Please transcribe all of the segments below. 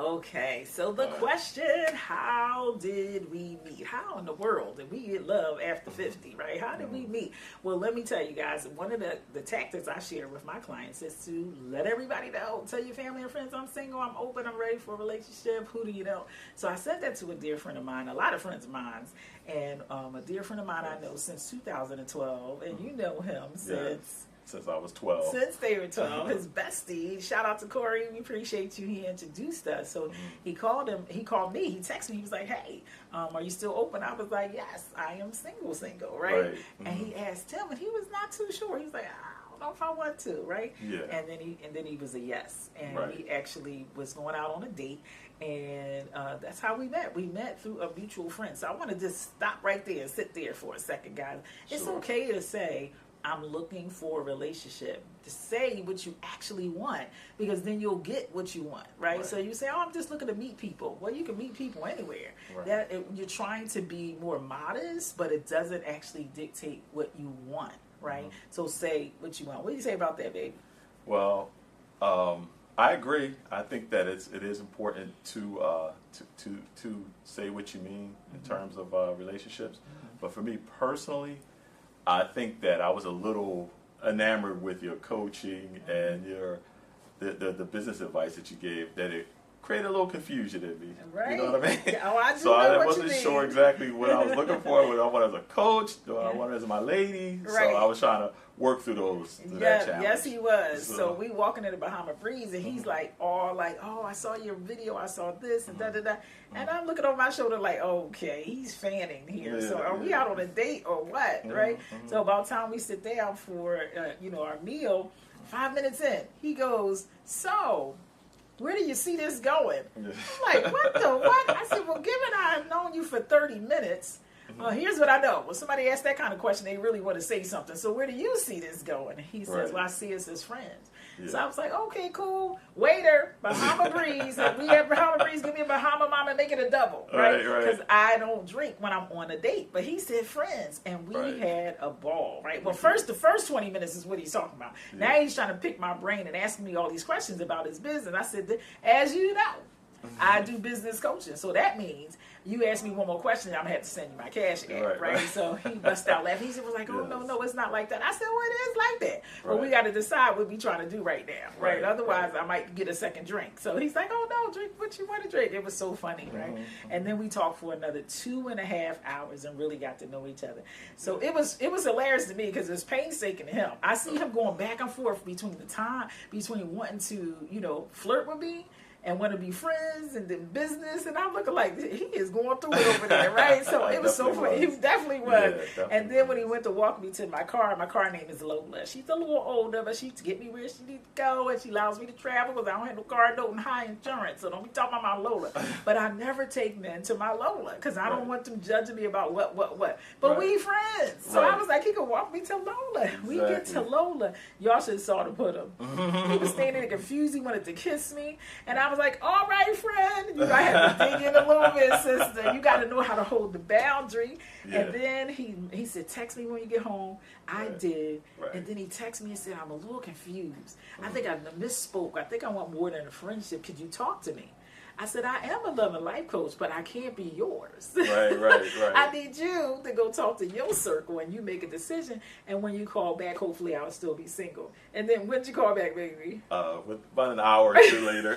Okay, so the question, how did we meet? How in the world did we get love after 50, right? How did we meet? Well, let me tell you guys, one of the tactics I share with my clients is to let everybody know, tell your family and friends, I'm single, I'm open, I'm ready for a relationship, who do you know? So I said that to a dear friend of mine, a lot of friends of mine, and a dear friend of mine I know since 2012, and you know him since I was 12. Since they were 12, his bestie, shout out to Corey, we appreciate you, he introduced us. So he called me, he texted me, he was like, hey, are you still open? I was like, yes, I am single, right? And he asked him, and he was not too sure. He was like, I don't know if I want to, right? Yeah. And then he was a yes. And we actually was going out on a date, and that's how we met. We met through a mutual friend. So I want to just stop right there and sit there for a second, guys. It's okay to say, I'm looking for a relationship. To say what you actually want, because then you'll get what you want, right? So you say, oh, I'm just looking to meet people. Well, you can meet people anywhere. You're trying to be more modest, but it doesn't actually dictate what you want, right? So say what you want. What do you say about that, baby? Well, I agree. I think that it is important to say what you mean in terms of relationships. But for me personally, I think that I was a little enamored with your coaching and the business advice that you gave, that it created a little confusion in me. Right. You know what I mean? Oh, I do so know I what wasn't you mean. sure exactly what I was looking for. What I wanted as a coach, what I wanted as my lady. So I was trying to work through that challenge. Yes, he was. So we walking in the Bahama Breeze, and he's like, oh, I saw your video, I saw this, and da-da-da. And I'm looking over my shoulder like, okay, he's fanning here. So are we out on a date or what, right? So about time we sit down for, our meal, 5 minutes in, he goes, so where do you see this going? I'm like, what the what? I said, well, given I've known you for 30 minutes, here's what I know. When somebody asks that kind of question, they really want to say something. So where do you see this going? And he says, well, I see us as friends. So I was like, okay, cool. Waiter, Bahama Breeze. If we have Bahama Breeze, give me a Bahama Mama, make it a double, right? Because I don't drink when I'm on a date. But he said friends, and we had a ball, right? Well, the first 20 minutes is what he's talking about. Now he's trying to pick my brain and asking me all these questions about his business. I said, as you know, I do business coaching. So that means you ask me one more question, I'm going to have to send you my cash app, right? So he bust out laughing. He was like, oh, no, it's not like that. I said, well, it is like that. But we got to decide what we trying to do right now, right? Otherwise, I might get a second drink. So he's like, oh, no, drink what you want to drink. It was so funny, right? And then we talked for another 2.5 hours and really got to know each other. So it was hilarious to me because it was painstaking to him. I see him going back and forth between wanting to, flirt with me and want to be friends and then business, and I'm looking like he is going through it over there, right? So it was so funny. He definitely was. And then when he went to walk me to my car name is Lola. She's a little older, but she get me where she needs to go, and she allows me to travel because I don't have no car note and high insurance, so don't be talking about my Lola. But I never take men to my Lola because I don't want them judging me about what. But we friends. So I was like, he could walk me to Lola. We get to Lola. Y'all should have saw to put him. He was standing there confused. He wanted to kiss me, and I was like, all right, friend, you might have to dig in a little bit, sister. You got to know how to hold the boundary. And then he said, text me when you get home. I did. And then he texted me and said, I'm a little confused. I think I misspoke. I think I want more than a friendship. Could you talk to me? I said, I am a love and life coach, but I can't be yours. Right. I need you to go talk to your circle and you make a decision. And when you call back, hopefully I'll still be single. And then when did you call back, baby? With about an hour or two later.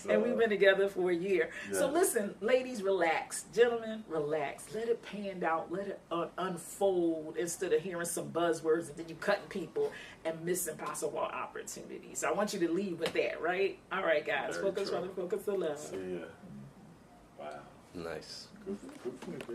And we've been together for a year. So listen, ladies, relax. Gentlemen, relax. Let it pan out. Let it unfold instead of hearing some buzzwords and then you cutting people and missing possible opportunities. So I want you to leave with that, right? All right, guys. Focus on the focus of love. See ya. Wow. Nice. Good.